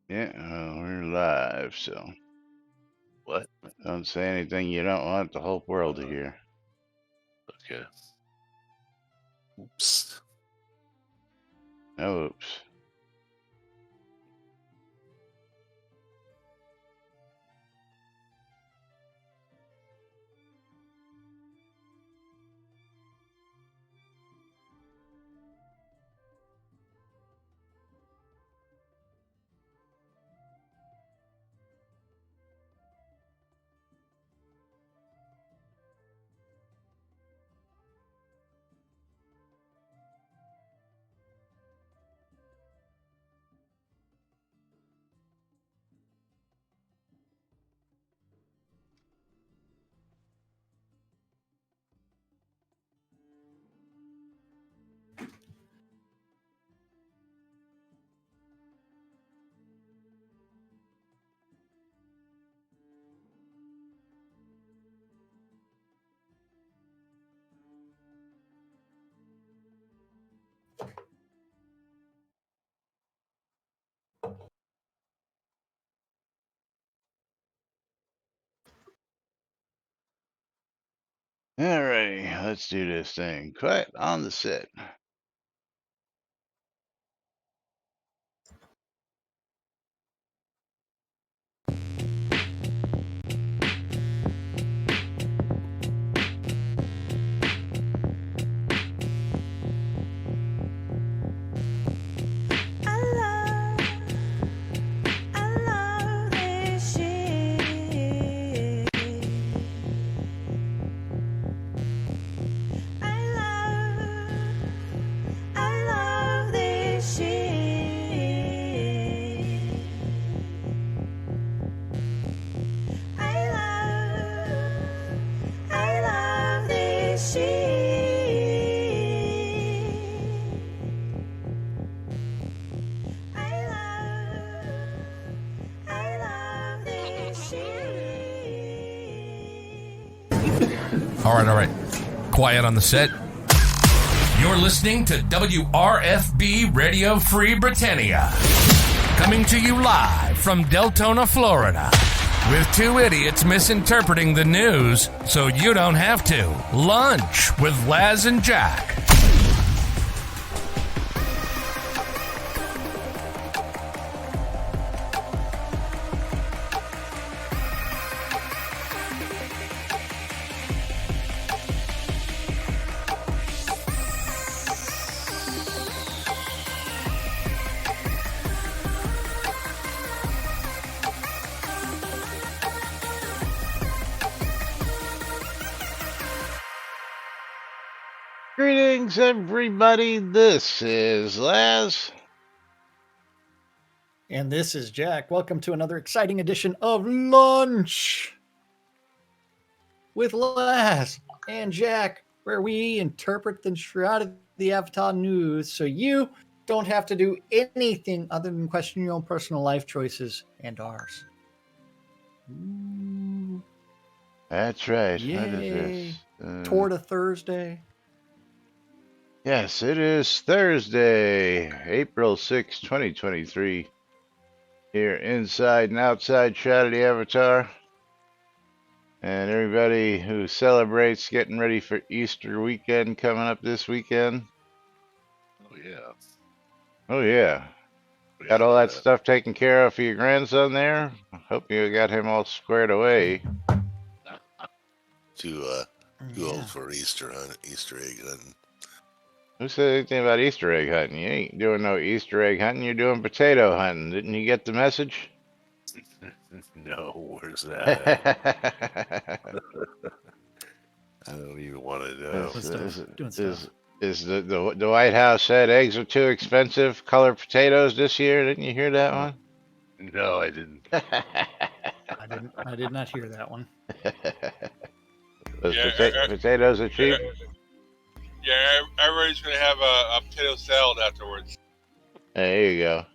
Yeah, we're live, so What? don't say anything you don't want the whole world to hear. Okay. Oops. No oops. Alrighty, let's do this thing. Quiet on the set. I love this shit. I love this shit. I love this shit. I love this shit. All right. Quiet on the set. You're listening to WRFB Radio Free Britannia. Coming to you live from Deltona, Florida. With two idiots misinterpreting the news so you don't have to. Lunch with Laz and Jack. Greetings, everybody. This is Laz. And this is Jack. Welcome to another exciting edition of Lunch with Laz and Jack, where we interpret the Shroud of the Avatar news so you don't have to do anything other than question your own personal life choices and ours. Ooh, That's right. What is yay. this? Tour to Thursday. Yes, it is Thursday, April 6, 2023. Here inside and outside Shroud of the Avatar. And everybody who celebrates getting ready for Easter weekend coming up this weekend. Oh yeah. Oh, yeah. Got all that stuff taken care of for your grandson there? Hope you got him all squared away. Too Yeah. old for Easter egg hunting. Who said anything about Easter egg hunting? You ain't doing no Easter egg hunting. You're doing potato hunting. Didn't you get the message? No, where's that? I don't even want to know. Doing stuff. Is the White House said eggs are too expensive? Color potatoes this year? Didn't you hear that one? No, I didn't. I did not hear that one. Those potatoes are cheap. Yeah, everybody's gonna have a potato salad afterwards. There you go.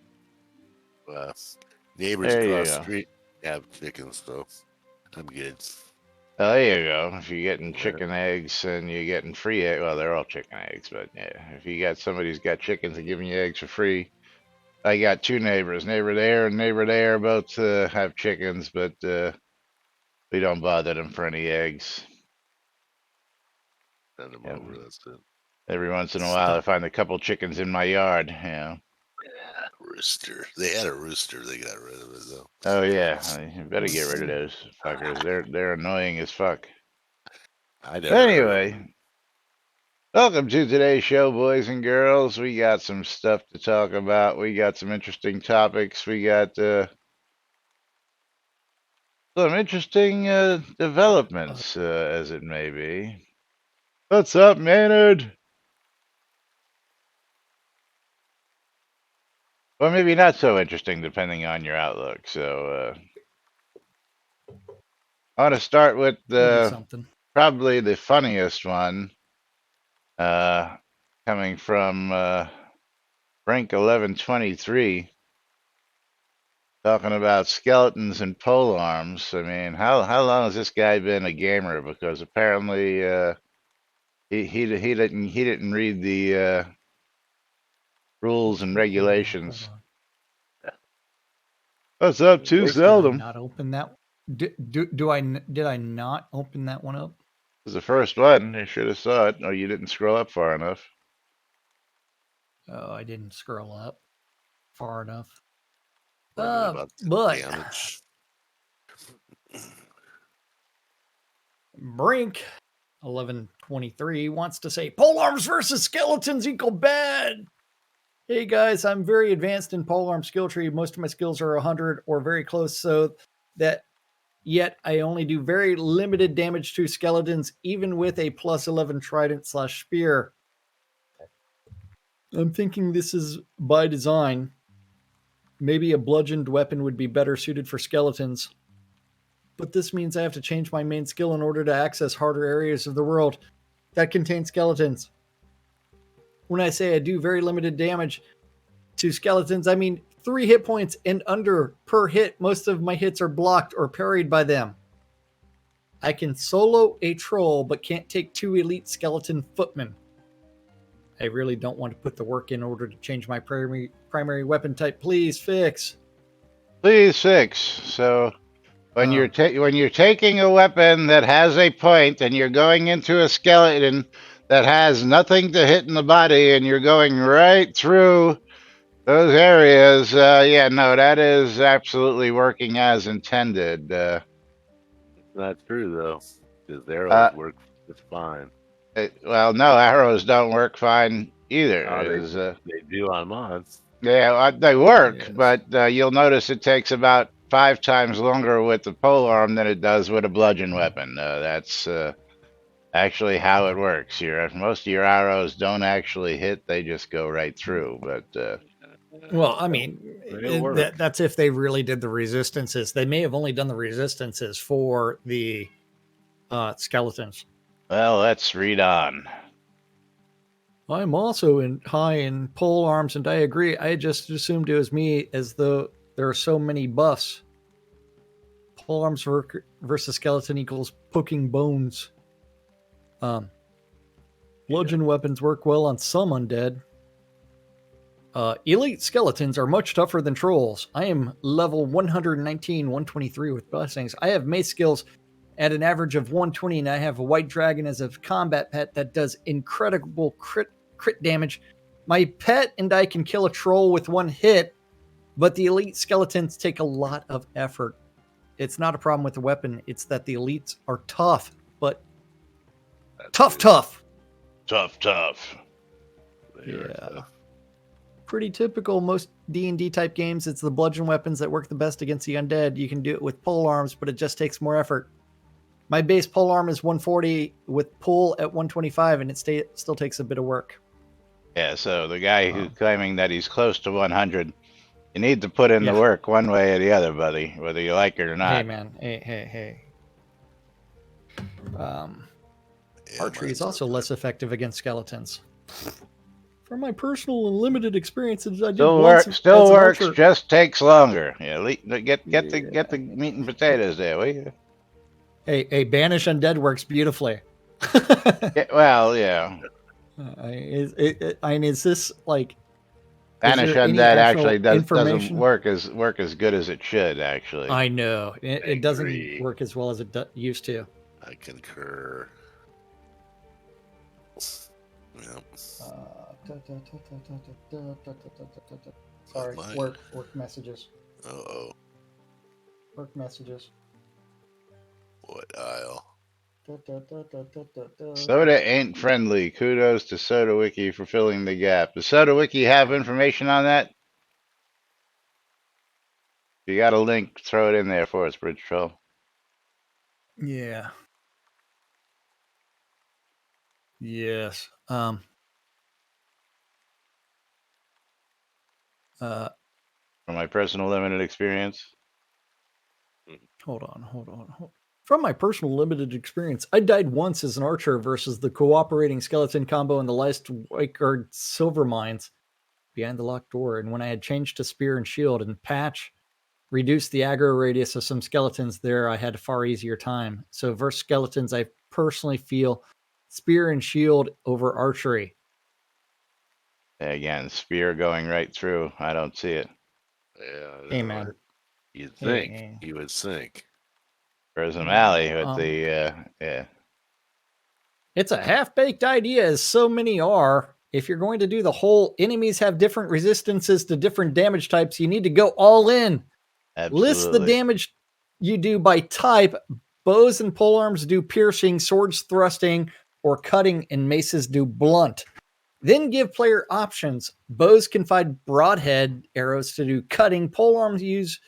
Neighbors There you across the go. street have chickens, so I'm good. Oh, there you go. If you're getting chicken eggs and you're getting free eggs, well, they're all chicken eggs, but yeah, if you got somebody who's got chickens and giving you eggs for free, I got two neighbors, neighbor there and neighbor there. Both have chickens, but we don't bother them for any eggs. Send them Yeah. over. That's it. Every once in a while, I Stop. find a couple chickens in my yard. Yeah. Rooster. They had a rooster. They got rid of it though. Oh yeah, you better get rid of those fuckers. They're annoying as fuck. I never heard of Anyway, welcome to today's show, boys and girls. We got some stuff to talk about. We got some interesting topics. We got some interesting developments, as it may be. What's up, Maynard? Well, maybe not so interesting, depending on your outlook. So, I want to start with It'll be something. probably the funniest one, coming from Brink 1123, talking about skeletons and pole arms. I mean, how long has this guy been a gamer? Because apparently, he didn't read the rules and regulations. What's up, too Did I seldom? not open that? Did I not open that one up? It was the first one. You should have saw it. Or you didn't scroll up far enough. Oh, I didn't scroll up far enough. about the But damage. Brink 1123 wants to say pole arms versus skeletons equal bad. Hey guys, I'm very advanced in polearm skill tree. Most of my skills are 100 or very close, so that yet I only do very limited damage to skeletons, even with a plus 11 trident / spear. I'm thinking this is by design. Maybe a bludgeoned weapon would be better suited for skeletons. But this means I have to change my main skill in order to access harder areas of the world that contain skeletons. When I say I do very limited damage to skeletons, I mean 3 hit points and under per hit. Most of my hits are blocked or parried by them. I can solo a troll, but can't take 2 elite skeleton footmen. I really don't want to put the work in order to change my primary weapon type. Please fix. Please fix. So when you're taking a weapon that has a point and you're going into a skeleton that has nothing to hit in the body and you're going right through those areas, yeah, no, that is absolutely working as intended. Not true though, because arrows work just fine. Well, no, arrows don't work fine either. They do on mods. Yeah, they work, Yes. but you'll notice it takes about 5 times longer with the polearm than it does with a bludgeon weapon. That's actually how it works. Most of your arrows don't actually hit; they just go right through. But Well, I mean, They work. that's if they really did the resistances. They may have only done the resistances for the skeletons. well, let's read on. I'm also high in pole arms, and I agree. I just assumed it was me, as though there are so many buffs. Pole arms versus skeleton equals poking bones. Bludgeon weapons work well on some undead. Elite skeletons are much tougher than trolls. I am level 119, 123 with blessings. I have mace skills at an average of 120, and I have a white dragon as a combat pet that does incredible crit damage. My pet and I can kill a troll with 1 hit, but the elite skeletons take a lot of effort. It's not a problem with the weapon. It's that the elites are tough, but tough. Tough. They are Yeah. tough. Pretty typical. Most D&D type games, it's the bludgeon weapons that work the best against the undead. You can do it with pole arms, but it just takes more effort. My base pole arm is 140 with pull at 125, and it still takes a bit of work. Yeah, so the guy who's claiming that he's close to 100, you need to put in the work one way or the other, buddy, whether you like it or not. Hey, man. Hey. Yeah, Archery is mine's also not less effective against skeletons. From my personal and limited experiences, I did Still once works, as an archer. just takes longer. Yeah, get the meat and potatoes there, will you? Hey, banish undead works beautifully. Yeah, well, yeah. Is this like Vanish there any Undead actual actually doesn't information? work as good as it should. Actually, I know it doesn't Agree. work as well as it used to. I concur. Yep. Sorry, My. work messages. Oh, Work messages. what aisle? Soda ain't friendly. Kudos to Soda Wiki for filling the gap. Does Soda Wiki have information on that? If you got a link, throw it in there for us, Bridge Troll. Yeah. Yes. From my personal limited experience. Hold on. From my personal limited experience, I died once as an archer versus the cooperating skeleton combo in the last Whiteguard Silver Mines behind the locked door. And when I had changed to spear and shield and patch reduced the aggro radius of some skeletons there, I had a far easier time. So versus skeletons, I personally feel spear and shield over archery. Again, spear going right through. I don't see it. Yeah, I know, Hey, man. right? You'd think. Hey. You would think. Prism Alley with No, the yeah. It's a half-baked idea, as so many are. If you're going to do the whole enemies have different resistances to different damage types, you need to go all in. List the Absolutely. damage you do by type. Bows and polearms do piercing, swords thrusting or cutting, and maces do blunt. Then give player options. Bows can fire broadhead arrows to do cutting. Polearms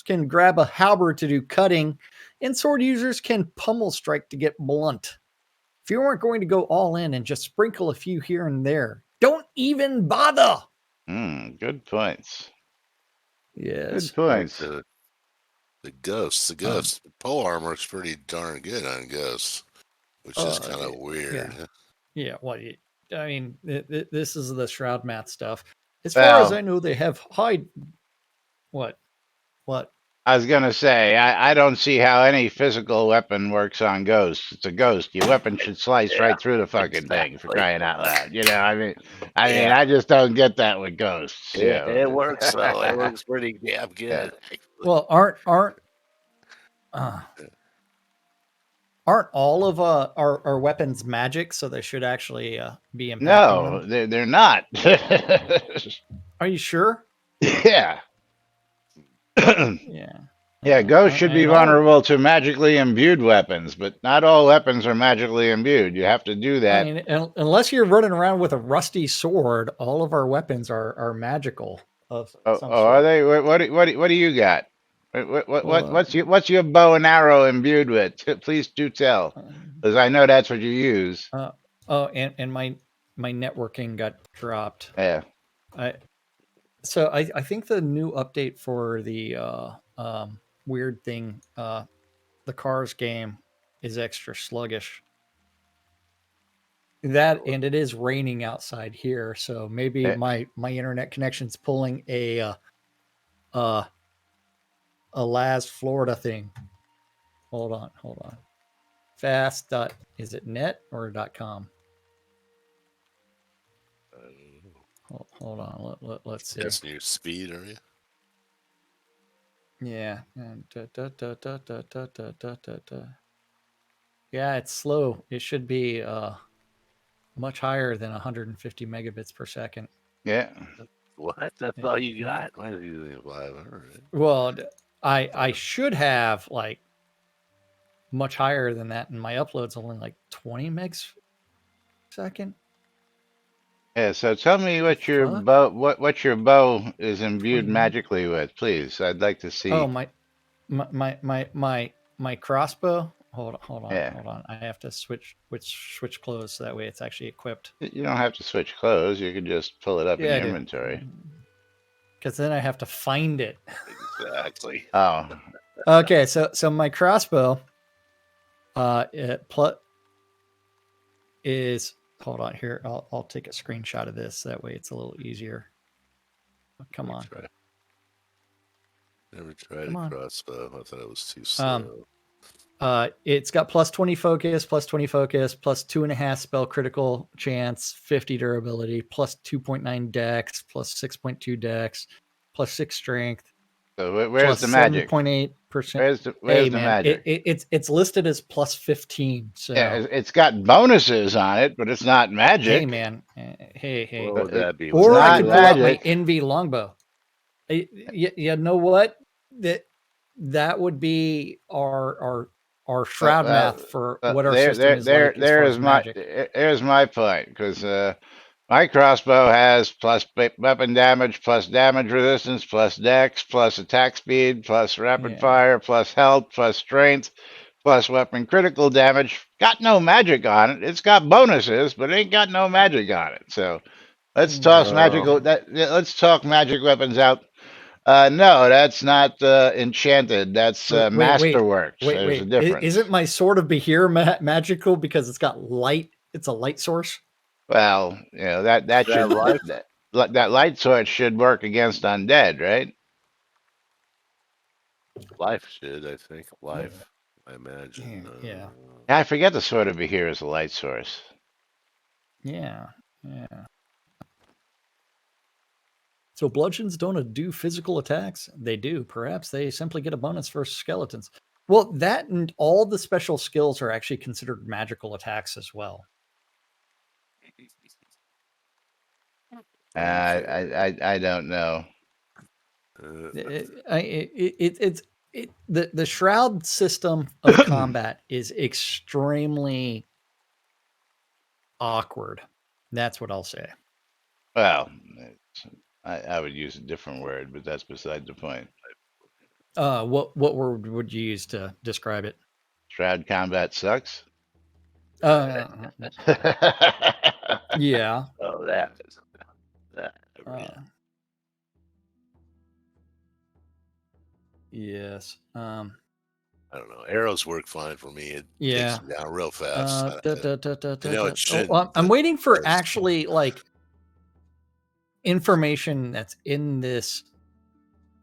can grab a halberd to do cutting, and sword users can pummel strike to get blunt. If you weren't going to go all in and just sprinkle a few here and there, don't even bother. Good points. Yes. Good points. Like the ghosts. The pole armor's pretty darn good on ghosts, which is kind of weird. Yeah. Yeah. Well, I mean, this is the Shroud mat stuff. As Well, far as I know, they have high. What? I was gonna say I don't see how any physical weapon works on ghosts. It's a ghost. Your weapon should slice right through the fucking thing for crying out loud. You know, I mean, I just don't get that with ghosts. You know. It works though. It works pretty damn good. Well, aren't all of our weapons magic? So they should actually be impacting No, them. they're not. Are you sure? Yeah. Yeah. Yeah, ghosts should be vulnerable to magically imbued weapons, but not all weapons are magically imbued. You have to do that. I mean, unless you're running around with a rusty sword, all of our weapons are magical. Of some Are sort. they? What do you got? What's your bow and arrow imbued with? Please do tell, because I know that's what you use. And my networking got dropped. Yeah. I think the new update for the weird thing, the Cars game, is extra sluggish. That, and it is raining outside here, so maybe my internet connection's pulling a Laz Florida thing. Hold on. Fast dot, is it net or .com? Hold on. Let's see. Guessing your speed, are you? Yeah. Yeah, it's slow. It should be much higher than 150 megabits per second. Yeah. What? That's all you got? Why is using 500? Well, I should have like much higher than that, and my upload's only like 20 megs per second. Yeah. So tell me what your bow what your bow is imbued magically with, please. I'd like to see. Oh, my crossbow. Hold on. I have to switch clothes so that way it's actually equipped. You don't have to switch clothes. You can just pull it up in your inventory. Because then I have to find it. Exactly. Oh. Okay, so my crossbow is, hold on here. I'll take a screenshot of this. That way it's a little easier. Oh, come on. Never tried a crossbow. I thought it was too slow. It's got plus 20 focus, plus 2.5 spell critical chance, 50 durability, plus 2.9 dex, plus 6.2 dex, plus 6 strength, So where's plus the magic? 7.8%. Where's Hey the man, magic? it's listed as plus 15. So Yeah, it's got bonuses on it, but it's not hey magic. man, hey. What would that be? It's Or I not could pull out my magic. NV longbow. You know what? That would be our shroud math for what our system is like as far as magic. There's my point, because my crossbow has plus weapon damage, plus damage resistance, plus dex, plus attack speed, plus rapid Yeah. fire, plus health, plus strength, plus weapon critical damage. Got no magic on it. It's got bonuses, but it ain't got no magic on it. So let's toss magical. Let's talk magic weapons out. No, that's not enchanted. That's masterworks. There's a difference. Isn't my sword of Behir magical because it's got light? It's a light source. Well, you know that Is that should life? that light sword should work against undead, right? Life should, I think. Life, I imagine. Yeah. Yeah, I forget the sword over here is a light source. Yeah. So bludgeons don't do physical attacks. They do. Perhaps they simply get a bonus for skeletons. Well, that and all the special skills are actually considered magical attacks as well. I don't know. The shroud system of combat is extremely awkward. That's what I'll say. Well, I would use a different word, but that's beside the point. What word would you use to describe it? Shroud combat sucks. Yeah. Oh, that. Yes. I don't know. Arrows work fine for me. It Yeah. takes me down real fast. It Oh, shouldn't, I'm but waiting for does. actually like information that's in this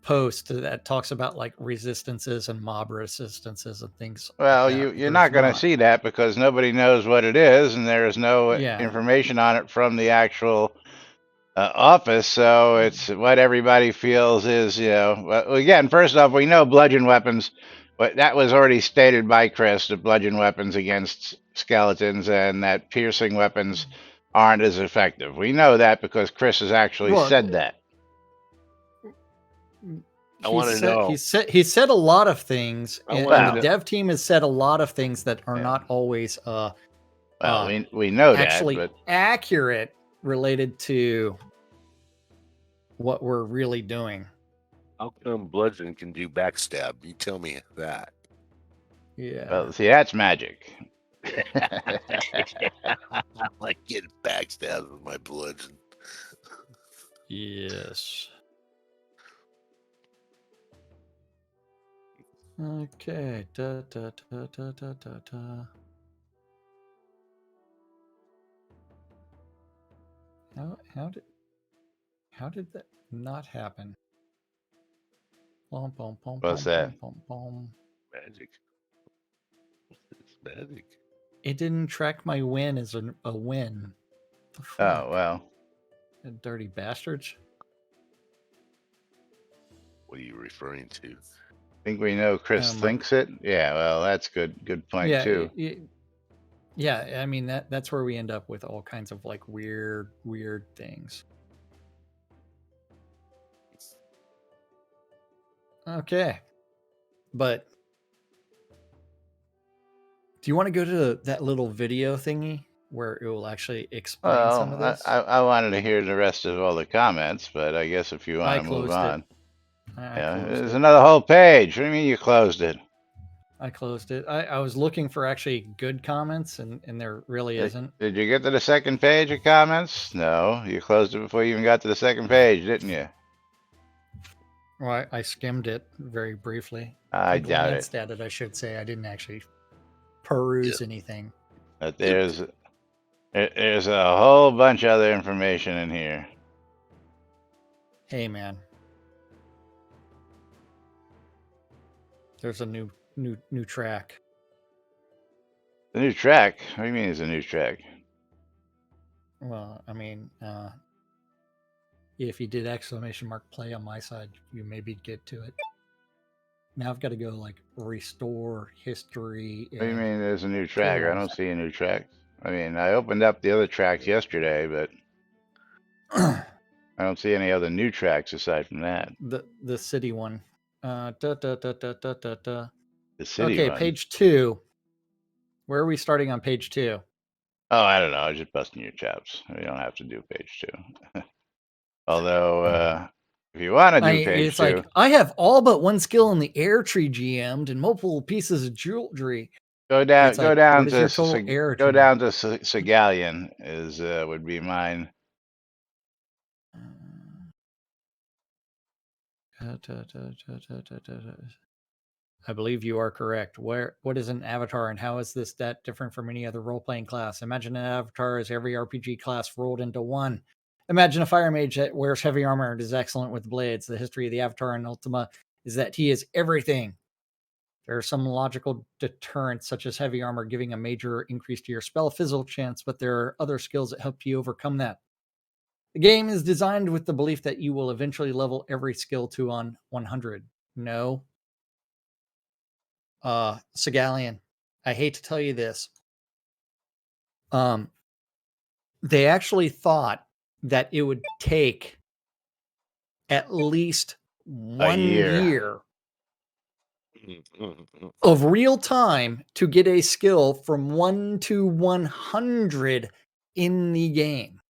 post that talks about like resistances and mob resistances and things. Well, like that. you're There's not going to see that because nobody knows what it is, and there is no Yeah. information on it from the actual office. So it's what everybody feels is, you know. Well, again, first off, we know bludgeon weapons, but that was already stated by Chris that bludgeon weapons against skeletons and that piercing weapons aren't as effective. We know that because Chris has actually said that. I want to know. He said a lot of things, and the dev team has said a lot of things that are not always we know actually that, but accurate related to what we're really doing. How come bludgeon can do backstab? You tell me that. Yeah. Well, see, that's magic. I like getting backstabbed with my bludgeon. Yes. Okay. How did that not happen? What's that? Magic. It's magic. It didn't track my win as a win. Oh, well. Dirty bastards. What are you referring to? I think we know Chris thinks it. Yeah, well, that's good point too. Yeah, I mean that's where we end up with all kinds of like weird things. Okay. But do you want to go to that little video thingy where it will actually explain some of this? I wanted to hear the rest of all the comments, but I guess if you want to move on. There's another whole page. What do you mean you closed it? I closed it. I was looking for actually good comments, and there really isn't. Did you get to the second page of comments? No, you closed it before you even got to the second page, didn't you? Well, I skimmed it very briefly. I doubt it. Glanced at it, I should say. I didn't actually peruse anything. But there's a whole bunch of other information in here. Hey, man. There's a new track. The new track? What do you mean it's a new track? Well, I mean, if you did exclamation mark play on my side, you maybe get to it. Now I've got to go like restore history. What do you and mean there's a new track? I kill don't see a new track. I mean, I opened up the other tracks yesterday, but all I don't see any other new tracks aside from that. the city one. The city Okay, one. page 2. Where are we starting on page 2? Oh, I don't know. I was just busting your chops. You don't have to do page 2. Although, if you want to do page It's 2, like I have all but one skill in the air tree GM'd and multiple pieces of jewelry. go down, It's go like, down what is to your total air go achievement? down to Segalian is would be mine. I believe you are correct. What is an avatar and how is this that different from any other role-playing class? Imagine an avatar as every RPG class rolled into one. Imagine a fire mage that wears heavy armor and is excellent with blades. The history of the avatar in Ultima is that he is everything. There are some logical deterrents, such as heavy armor giving a major increase to your spell fizzle chance, but there are other skills that help you overcome that. The game is designed with the belief that you will eventually level every skill to on 100. No. Segalian, I hate to tell you this. They actually thought that it would take at least A 1 year. year of real time to get a skill from 1 to 100 in the game.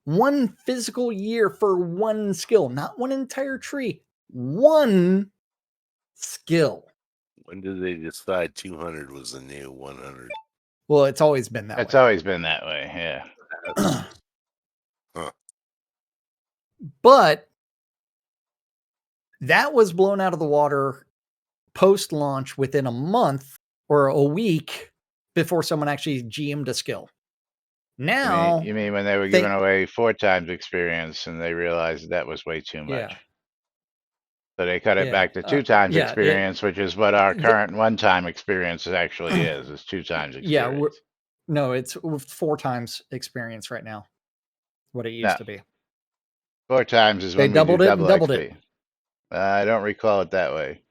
1 physical year for 1 skill, not 1 entire tree. 1 skill. When did they decide 200 was the new 100? Well, it's always been that It's way. always been that way. Yeah. Huh. But that was blown out of the water post launch within a month or a week before someone actually GM'd a skill. Now, You mean when they were giving away 4 times experience and they realized that was way too much? yeah, So they cut it yeah, back to 2 times yeah, experience, which is what our the- current 1 time experience actually is 2 times yeah, experience. no, it's 4 times experience right now. What it used No. to be. 4 times is They when we do doubled it and double doubled XP. it. I don't recall it that way.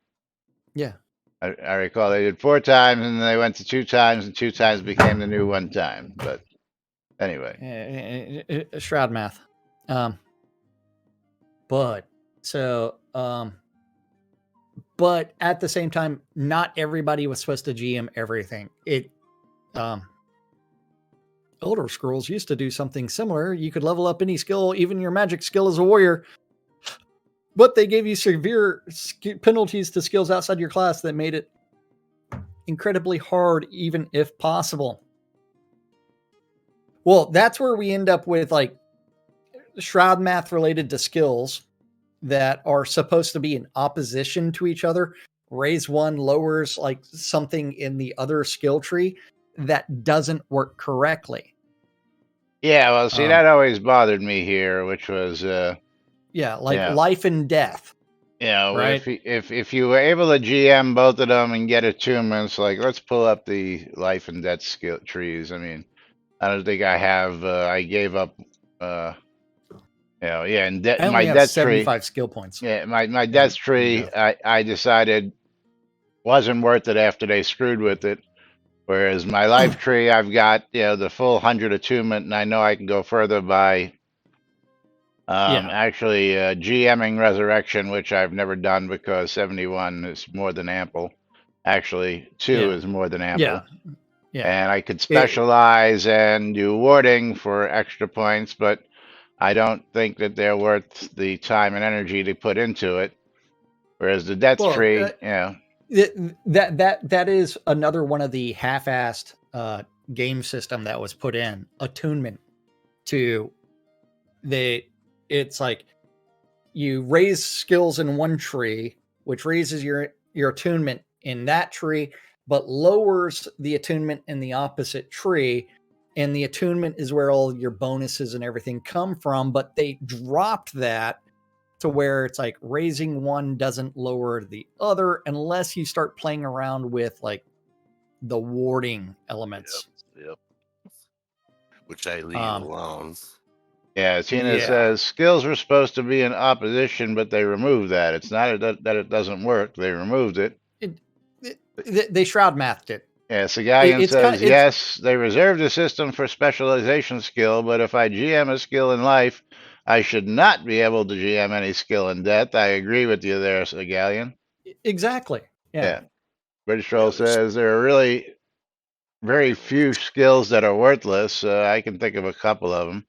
Yeah. I recall they did 4 times and then they went to 2 times and 2 times became the new 1 time. But anyway, Shroud math. But at the same time, not everybody was supposed to GM everything. Elder Scrolls used to do something similar. You could level up any skill, even your magic skill as a warrior, but they gave you severe penalties to skills outside your class that made it incredibly hard, even if possible. Well, that's where we end up with like Shroud math related to skills that are supposed to be in opposition to each other. Raise 1 lowers like something in the other skill tree that doesn't work correctly. yeah, well, see, that always bothered me here, which was life and death. Right? if you were able to GM both of them and get attunements, like let's pull up the life and death skill trees. I mean, I don't think I have. I gave up. And I only my have death 75 tree. skill points. Yeah, my death tree. I decided wasn't worth it after they screwed with it. Whereas my life tree, I've got the full 100 attunement, and I know I can go further by actually GMing Resurrection, which I've never done because 71 is more than ample. Actually, 2 is more than ample. Yeah. And I could specialize and do warding for extra points, but I don't think that they're worth the time and energy to put into it. Whereas the death tree, that is another one of the half-assed game system that was put in attunement to it's like you raise skills in one tree, which raises your attunement in that tree, but lowers the attunement in the opposite tree. And the attunement is where all your bonuses and everything come from, but they dropped that to where it's like raising one doesn't lower the other unless you start playing around with like the warding elements. Yep. Which I leave Um, alone. Yeah, Tina Yeah. says skills were supposed to be in opposition, but they removed that. It's not that it doesn't work. They removed it. They shroud mathed it. Yeah, Sagalian It's kind says, of it's yes, they reserved a system for specialization skill, but if I GM a skill in life, I should not be able to GM any skill in death. I agree with you there, Sagalian. exactly. Yeah. Yeah. British Yeah, Troll there's says there are really very few skills that are worthless. I can think of a couple of them,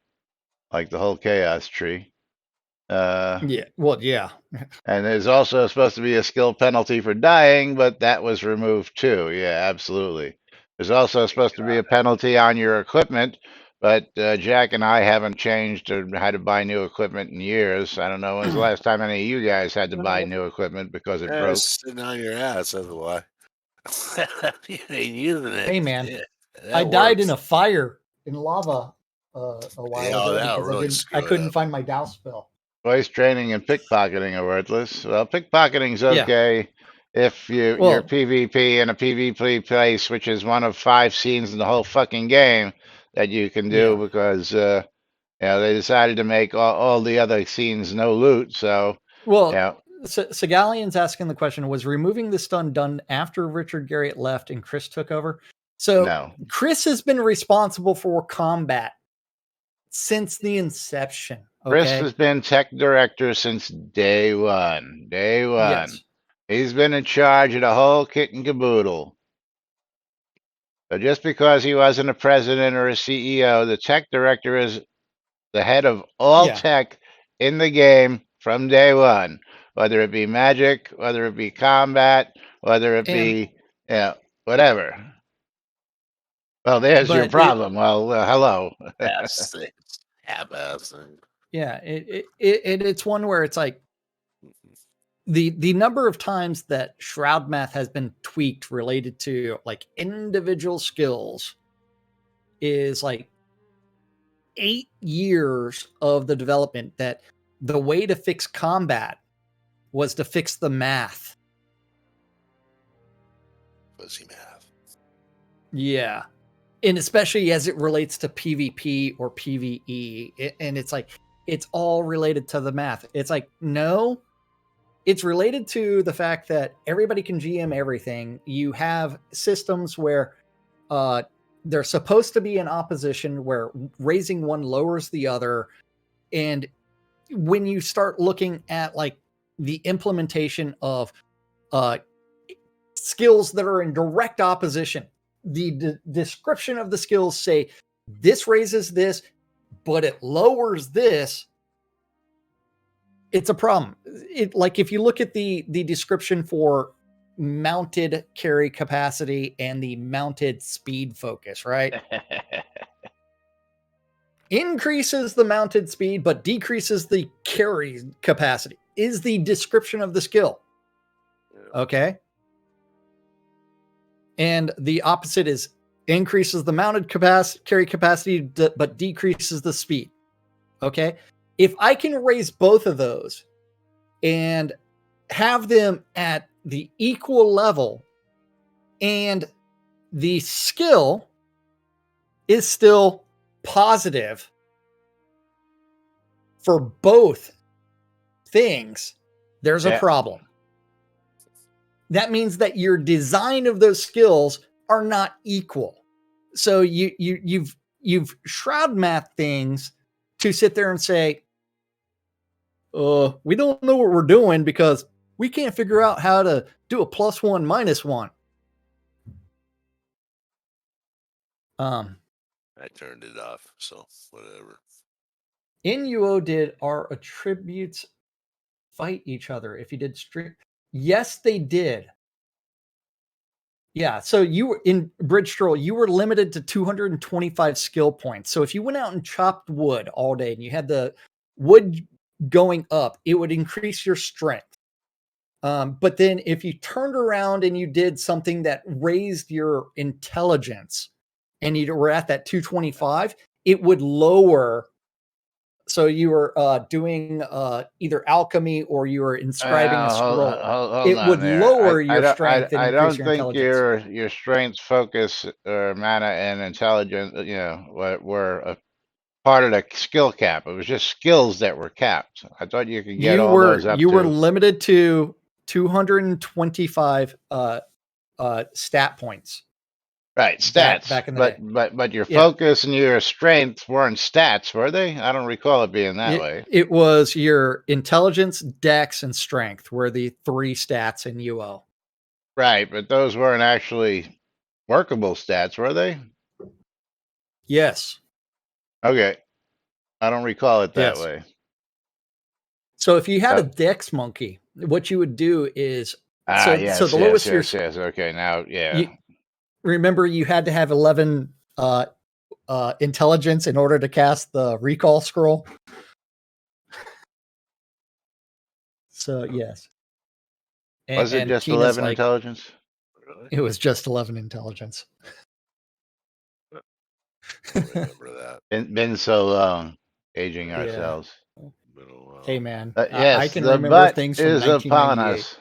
like the whole chaos tree. Yeah. Well, yeah. And there's also supposed to be a skill penalty for dying, but that was removed too. Yeah, absolutely. There's also supposed to be a penalty on your equipment, but Jack and I haven't changed or had to buy new equipment in years. I don't know when's the last time any of you guys had to buy new equipment because it broke. sitting on your ass. That's why. You ain't using it. Hey, man. Yeah, I that died in works. a fire in lava a while Yeah, ago that'll because really I screw it couldn't up. find my douse spell. Voice training and pickpocketing are worthless. Well, pickpocketing's Yeah. okay if you're Well, PvP in a PvP place, which is one of 5 scenes in the whole fucking game that you can do yeah. because they decided to make all the other scenes no loot. So Well, yeah, Sagalian's asking the question: was removing the stun done after Richard Garriott left and Chris took over? So no. Chris has been responsible for combat since the inception. Chris Okay. has been tech director since day one. Day one. Yes. He's been in charge of the whole kit and caboodle. So just because he wasn't a president or a CEO, the tech director is the head of all Yeah. tech in the game from day one, whether it be magic, whether it be combat, whether it And be, whatever. Well, there's your but it problem. Well, hello. Ass things. Half-ass thing. yeah, it's one where it's like the number of times that shroud math has been tweaked related to like individual skills is like 8 years of the development that the way to fix combat was to fix the math. Fuzzy math. Yeah. And especially as it relates to PvP or PvE. And it's like, it's all related to the math. It's like, no, it's related to the fact that everybody can GM everything. You have systems where they're supposed to be in opposition, where raising one lowers the other. And when you start looking at like the implementation of skills that are in direct opposition, the description of the skills say this raises this, but it lowers this. It's a problem. Like if you look at the description for mounted carry capacity and the mounted speed focus, right? Increases the mounted speed, but decreases the carry capacity is the description of the skill. Okay. And the opposite is increases the mounted carry capacity, but decreases the speed. Okay. If I can raise both of those and have them at the equal level and the skill is still positive for both things, there's a problem. That means that your design of those skills are not equal. So you've shroud math things to sit there and say, we don't know what we're doing because we can't figure out how to do a +1 -1. I turned it off, so whatever. NUO did our attributes fight each other if you did stream? Yes, they did. Yeah, so you were in Bridge Stroll, you were limited to 225 skill points. So if you went out and chopped wood all day and you had the wood going up, it would increase your strength. But then if you turned around and you did something that raised your intelligence and you were at that 225, it would lower So you were doing either alchemy or you were inscribing a scroll. Hold It on would there. lower your strength and I increase don't your think intelligence. your strength, focus, or mana and intelligence, were a part of the skill cap. It was just skills that were capped. I thought you could get all those up You were to limited to 225 stat points. right stats, back in the day. but your Yeah. focus and your strength weren't stats, were they? I don't recall it being that way. It was your intelligence, dex, and strength were the 3 stats in UO. Right, but those weren't actually workable stats, were they? Yes. Okay, I don't recall it that Yes. way. So if you had Oh. a dex monkey, what you would do is Yes, so the lowest yes. Okay, now, yeah. remember you had to have 11 intelligence in order to cast the recall scroll. So yes. Was it just Tina's 11 like, intelligence? Really? it was just 11 intelligence. I remember that. Been so long, aging Yeah. ourselves. Been a while. Hey man, Yes, I can the remember butt things from is upon 1998. us.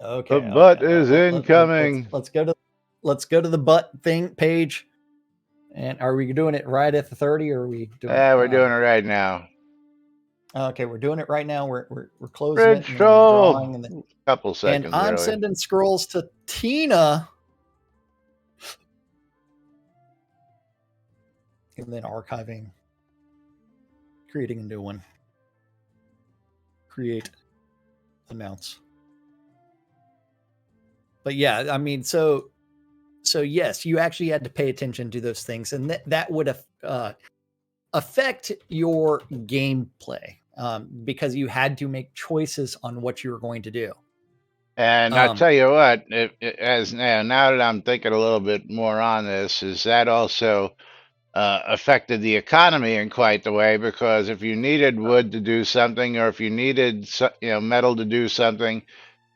Okay. The butt is incoming. Let's go to the butt thing page. And are we doing it right at the 30 or are we doing Yeah, we're doing it right now. Okay, we're doing it right now. We're closing Bridge it and troll. drawing and then, Couple seconds. and I'm early. sending scrolls to Tina. And then archiving. Creating a new one. Create. Announce. But yeah, I mean, so yes, you actually had to pay attention to those things, and that would affect your gameplay because you had to make choices on what you were going to do. And I'll tell you what, as now that I'm thinking a little bit more on this, is that also affected the economy in quite the way, because if you needed wood to do something, or if you needed metal to do something,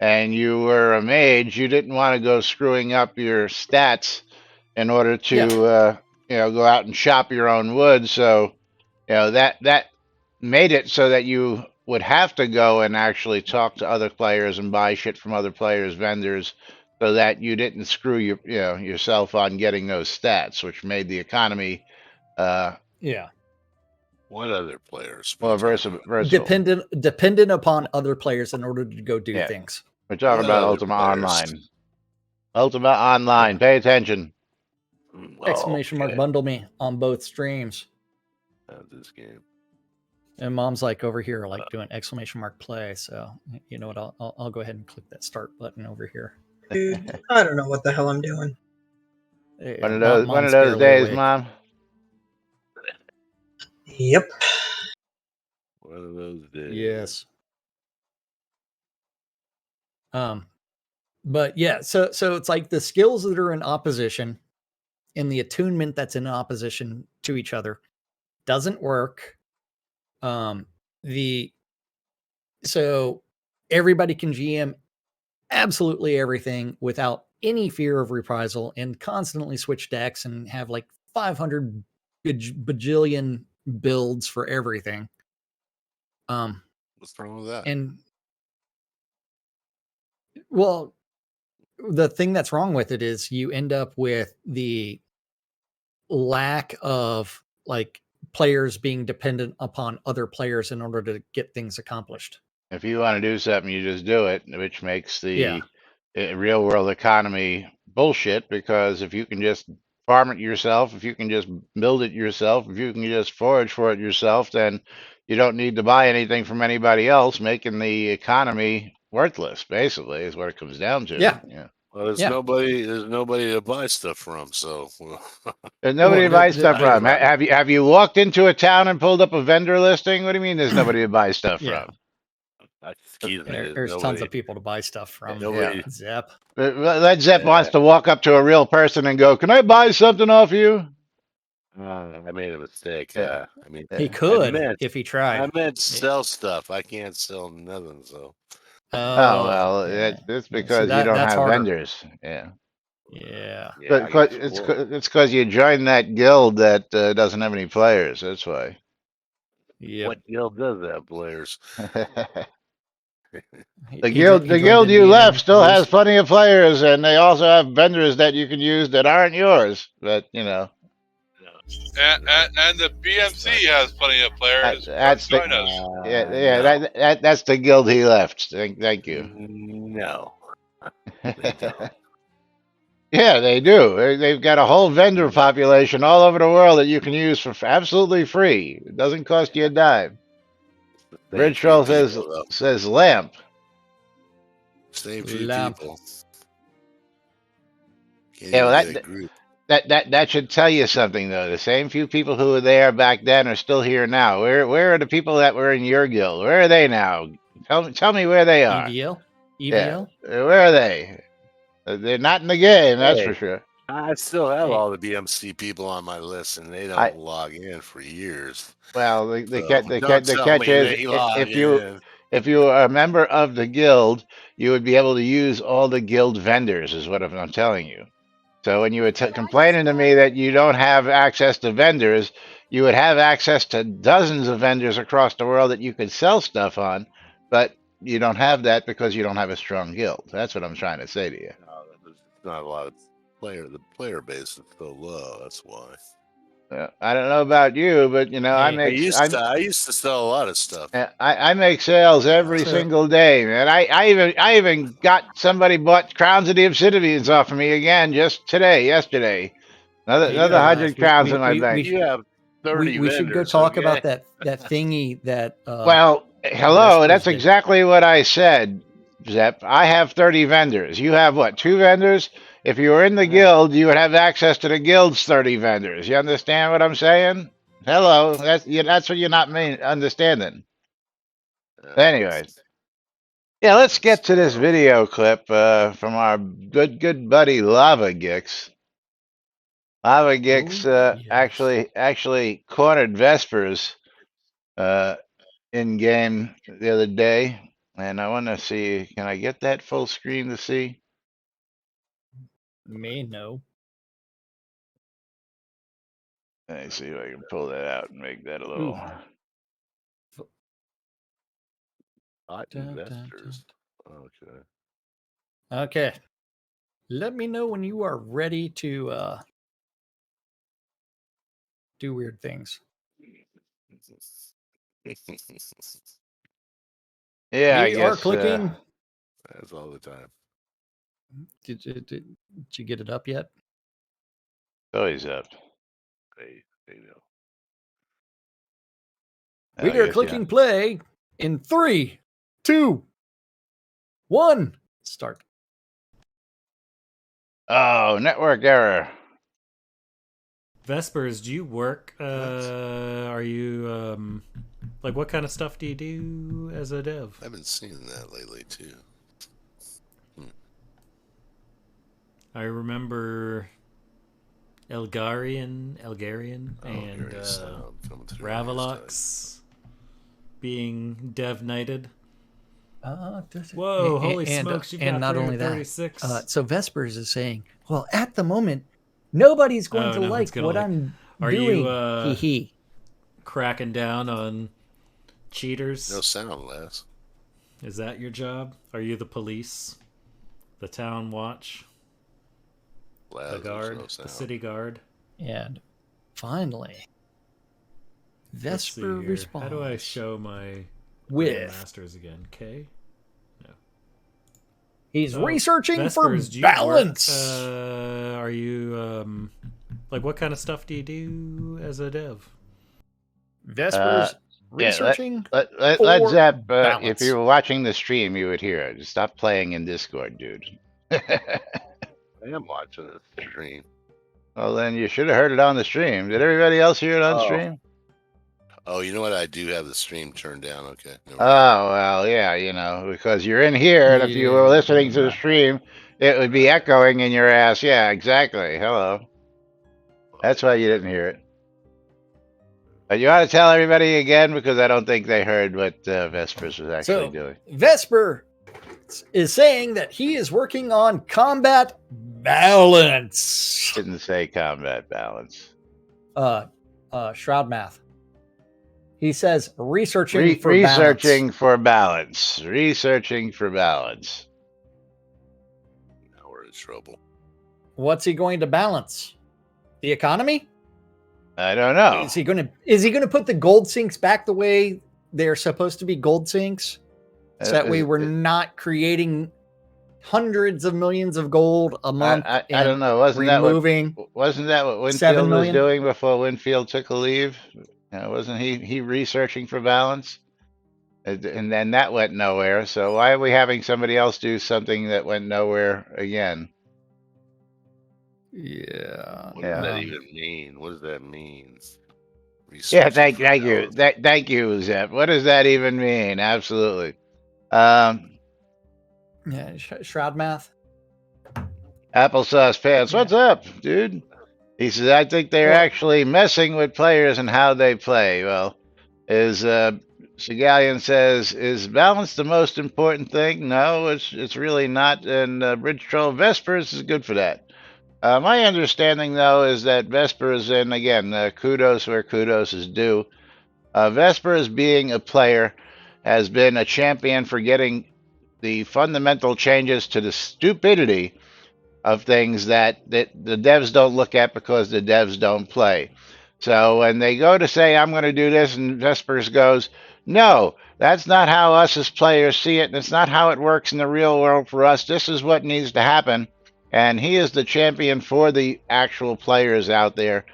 and you were a mage, you didn't want to go screwing up your stats in order to go out and shop your own wood. So that made it so that you would have to go and actually talk to other players and buy shit from other players, vendors, so that you didn't screw yourself on getting those stats, which made the economy What other players? more versatile. Dependent upon other players in order to go do things. We're talking about Ultima Online. Ultima Online. Pay attention. Exclamation mark bundle me on both streams. This game. And mom's like over here, like doing exclamation mark play. So you know what? I'll go ahead and click that start button over here. Dude, I don't know what the hell I'm doing. One of those days, awake. Mom. Yep. One of those days. Yes. But yeah, so it's like the skills that are in opposition and the attunement that's in opposition to each other doesn't work. So everybody can GM absolutely everything without any fear of reprisal and constantly switch decks and have like 500 bajillion builds for everything. What's wrong with that? And well, the thing that's wrong with it is you end up with the lack of like players being dependent upon other players in order to get things accomplished. If you want to do something, you just do it, which makes the real world economy bullshit. Because if you can just farm it yourself, if you can just build it yourself, if you can just forage for it yourself, then you don't need to buy anything from anybody else, making the economy worthless, basically, is what it comes down to. Yeah. Well, there's nobody to buy stuff from, so there's nobody to buy stuff from. Have you walked into a town and pulled up a vendor listing? What do you mean there's nobody to buy stuff from? There's tons of people to buy stuff from. Zep. Led Zepp wants to walk up to a real person and go, "Can I buy something off you?" I made a mistake. He could if he tried. I meant sell stuff. I can't sell nothing. So. It's because you don't have vendors. Yeah. But it's because you joined that guild that doesn't have any players. That's why. Yep. What guild does have players? The He jo- guild, he the joined guild you NBNN left still years- has plenty of players, and they also have vendors that you can use that aren't yours. But you know, And the BMC has plenty of players. that's the Join us. yeah. No. That's the guild he left. Thank you. No, they don't. Yeah, they do. They've got a whole vendor population all over the world that you can use for absolutely free. It doesn't cost you a dime. Same Bridge few Troll people, though. says lamp. Same few Lamp. people. Can't Yeah, well, even get a group. that should tell you something though. The same few people who were there back then are still here now. Where are the people that were in your guild? Where are they now? Tell me where they are. EVL. Yeah, EVL. where are they? They're not in the game, that's for Hey. sure. I still have Hey. all the BMC people on my list, and they don't log in for years. Well, the Don't tell catch me is they log in. if you are a member of the guild, you would be able to use all the guild vendors, is what I'm telling you. So when you were complaining to me that you don't have access to vendors, you would have access to dozens of vendors across the world that you could sell stuff on, but you don't have that because you don't have a strong guild. That's what I'm trying to say to you. No, there's not a lot of the player base is so low. That's why. I don't know about you, but you know, Hey. I used to sell a lot of stuff. I make sales every So- single day, man. I even got somebody bought crowns of the obsidians off of me again just yesterday. Another Yeah, 100 crowns in my we- bank. You have 30 we should go vendors, talk okay? about that thingy that. Well, hello. Vespers That's did. exactly what I said, Zep. I have 30 vendors. You have what? 2 vendors? If you were in the guild, you would have access to the guild's 30 vendors. You understand what I'm saying? Hello. That's what you're not understanding. Anyways. Yeah, let's get to this video clip from our good buddy Lava Gix. Lava Gix yes. actually cornered Vespers in game the other day, and I want to see. Can I get that full screen to see? May know. Let me see if I can pull that out and make that a little. Hot Dun, dun, investors. Okay. Okay. Let me know when you are ready to do weird things. Yeah, I We are guess. clicking. That's all the time. Did you get it up yet? Always up. They know. We are clicking play in 3, 2, 1. Start. Oh, network error. Vespers, do you work? Are you like what kind of stuff do you do as a dev? I've been seeing that lately too. I remember Elgarian, and Ravalox being dev knighted. Whoa, holy smokes, you've got and not only that, 336. so Vespers is saying, well, at the moment, nobody's going to no one's like gonna what like- I'm Are doing. you Hee cracking down on cheaters? No sound, Les. Is that your job? Are you the police? The town watch? Les, The there's guard? no The sound. city guard? And finally, Let's see Vesper here. responds. How do I show my with masters again? K? he's Oh, researching Vespers, for do you work? balance. Are you like what kind of stuff do you do as a dev? Vespers Yeah, researching. let Zap. If balance. you were watching the stream, you would hear it. Stop playing in Discord, dude. I am watching this stream. Well, then you should have heard it on the stream. Did everybody else hear it on stream? Oh, you know what? I do have the stream turned down. Okay. Never Oh, mind. well, yeah, you know, because you're in here, and if you were listening to the stream, it would be echoing in your ass. Yeah, exactly. Hello. That's why you didn't hear it. But you ought to tell everybody again, because I don't think they heard what Vespers was actually doing. Vesper is saying that he is working on combat balance. Didn't say combat balance. Shroud math. He says researching for balance. Researching for balance. Researching for balance. Now we're in trouble. What's he going to balance? The economy? I don't know. Is he going to put the gold sinks back the way they're supposed to be gold sinks? So that way we're not creating hundreds of millions of gold a month. I don't know. Wasn't that what Winfield was doing before Winfield took a leave? Wasn't he researching for balance? And then that went nowhere. So why are we having somebody else do something that went nowhere again? Yeah. What does that even mean? What does that mean? Yeah, thank you, Zep. What does that even mean? Absolutely. Yeah, Shroud math. Applesauce pants. What's up, dude? He says, I think they're actually messing with players and how they play. Well, Sigalian says, is balance the most important thing? No, it's really not. And Bridge Troll Vespers is good for that. My understanding, though, is that Vespers, and again, kudos where kudos is due. Vespers, being a player, has been a champion for getting the fundamental changes to the stupidity of things that the devs don't look at because the devs don't play. So when they go to say, I'm going to do this, and Vespers goes, no, that's not how us as players see it, and it's not how it works in the real world for us. This is what needs to happen. And he is the champion for the actual players out there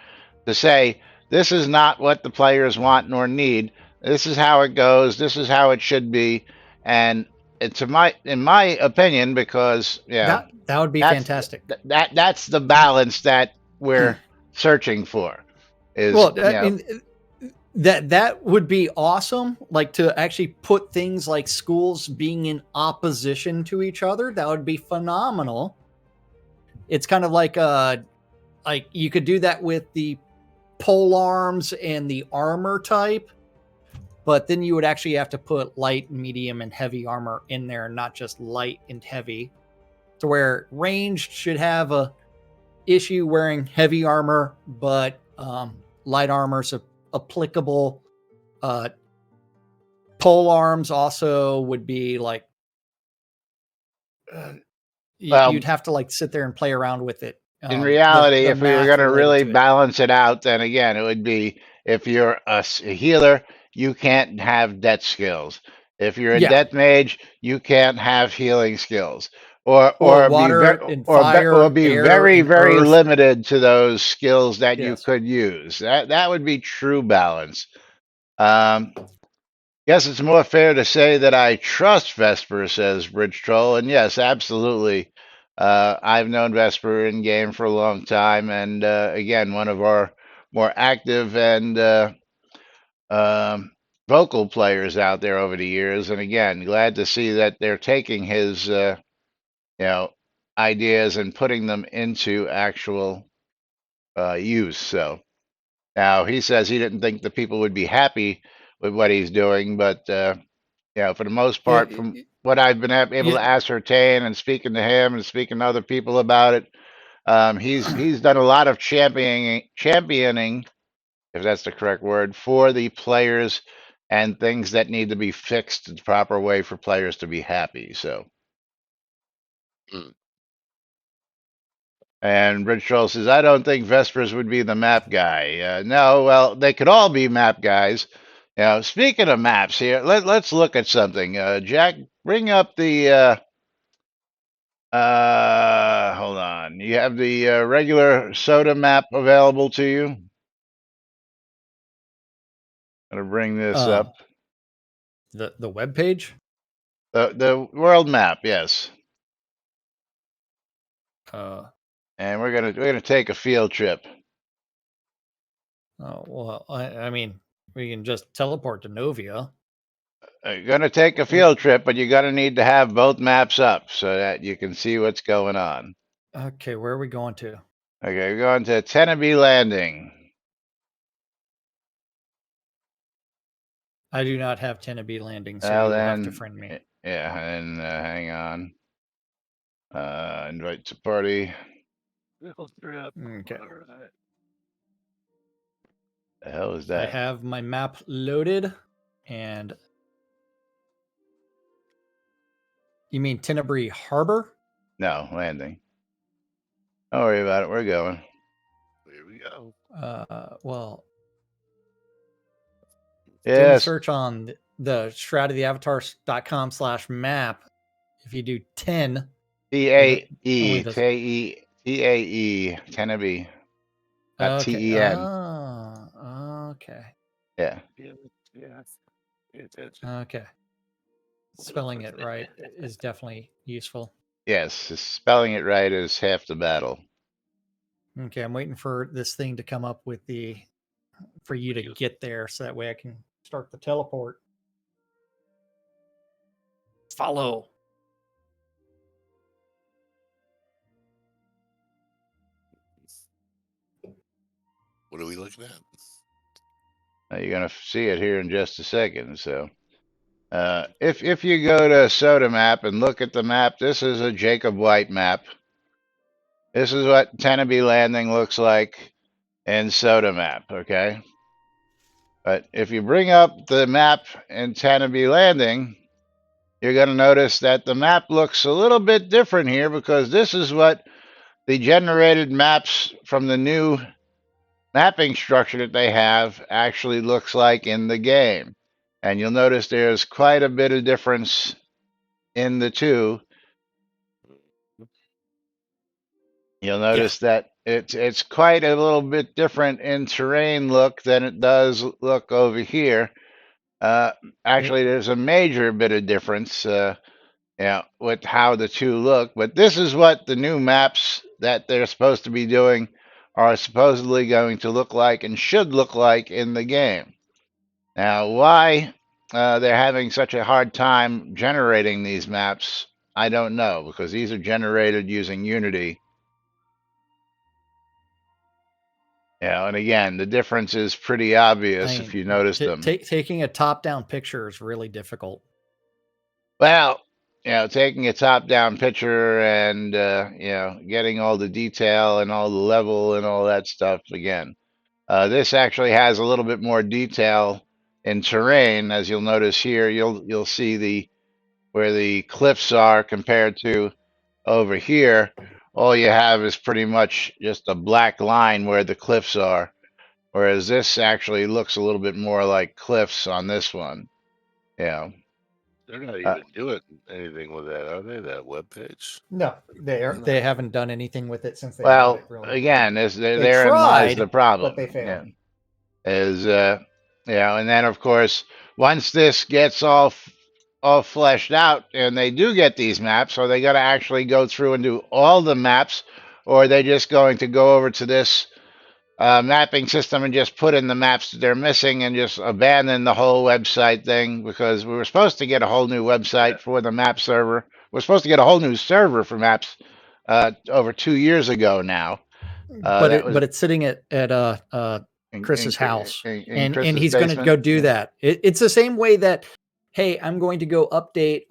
to say, this is not what the players want nor need. This is how it goes. This is how it should be. And it's in my opinion, because that would be fantastic. That's the balance that we're searching for. That would be awesome. Like to actually put things like schools being in opposition to each other. That would be phenomenal. It's kind of like you could do that with the pole arms and the armor type, but then you would actually have to put light, medium, and heavy armor in there, not just light and heavy. To where ranged should have a issue wearing heavy armor, but light armor's applicable. Pole arms also would be like you'd have to like sit there and play around with it. In reality, if we were going to really balance it out, then again, it would be if you're a healer, you can't have death skills. If you're a death mage, you can't have healing skills. Or be very, very limited to those skills that you could use. That would be true balance. Guess it's more fair to say that I trust Vesper, says Bridge Troll, and yes, absolutely. I've known Vesper in game for a long time, and again, one of our more active and vocal players out there over the years. And again, glad to see that they're taking his ideas and putting them into actual use. So now he says he didn't think the people would be happy with what he's doing, but for the most part, from what I've been able to ascertain and speaking to him and speaking to other people about it, he's done a lot of championing, if that's the correct word, for the players and things that need to be fixed the proper way for players to be happy. So. And Bridge Troll says, I don't think Vespers would be the map guy. No, well, they could all be map guys. Speaking of maps here, let's look at something. Jack, bring up the, hold on. You have the regular soda map available to you? I'm going to bring this up. The web page? The world map, yes. And we're gonna take a field trip. Oh well, I mean, we can just teleport to Novia. You're gonna take a field trip, but you're gonna need to have both maps up so that you can see what's going on. Okay, where are we going to? Okay, we're going to Teneby Landing. I do not have Teneby Landing, so you'll have to friend me. Yeah, and hang on. Invite to party. Okay. The hell is I that? have my map loaded, and you mean Tenebrae Harbor? No, landing. Don't worry about it. We're going. Here we go. Well, doing the Yes. search on the shroudoftheavatars.com/map, if you do 10, TAE. only the- TAE. Tenabe. Not okay. TEN. Okay. Yeah. Yeah. Pay attention. Okay. Spelling it right is definitely useful. Yes. Spelling it right is half the battle. Okay, I'm waiting for this thing to come up with for you to get there, so that way I can start the teleport. Follow. What are we looking at? You're gonna see it here in just a second. So, if you go to Soda Map and look at the map, this is a Jacob White map. This is what Tenabe Landing looks like in Soda Map. Okay, but if you bring up the map in Tenabe Landing, you're gonna notice that the map looks a little bit different here because this is what the generated maps from the new mapping structure that they have actually looks like in the game. And you'll notice there's quite a bit of difference in the two. You'll notice that it's quite a little bit different in terrain look than it does look over here. Actually, there's a major bit of difference with how the two look. But this is what the new maps that they're supposed to be doing are supposedly going to look like and should look like in the game. Now, why they're having such a hard time generating these maps, I don't know, because these are generated using Unity. And again, the difference is pretty obvious if you notice them. Taking a top-down picture is really difficult. Well, taking a top-down picture and getting all the detail and all the level and all that stuff again. This actually has a little bit more detail in terrain, as you'll notice here. You'll see where the cliffs are compared to over here. All you have is pretty much just a black line where the cliffs are, whereas this actually looks a little bit more like cliffs on this one. Yeah. They're not even doing anything with that, are they? That webpage? No, they haven't done anything with it since they Well, got it. Really, again, therein lies the problem. but they failed. And then of course, once this gets all fleshed out, and they do get these maps, are they got to actually go through and do all the maps, or are they just going to go over to this mapping system and just put in the maps that they're missing and just abandon the whole website thing? Because we were supposed to get a whole new website for the map server. We're supposed to get a whole new server for maps over 2 years ago now. But it's sitting at Chris's house, and he's going to go do that. It's the same way that, hey, I'm going to go update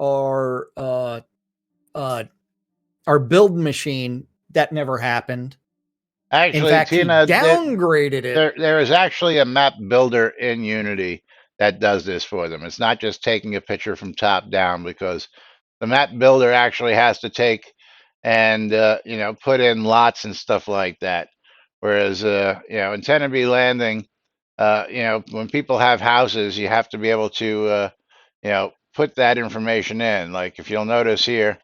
our build machine. That never happened. Actually, in fact, Tina, he downgraded it. There is actually a map builder in Unity that does this for them. It's not just taking a picture from top down, because the map builder actually has to take and put in lots and stuff like that. Whereas in Tenabe Landing, when people have houses, you have to be able to put that information in. Like if you'll notice here,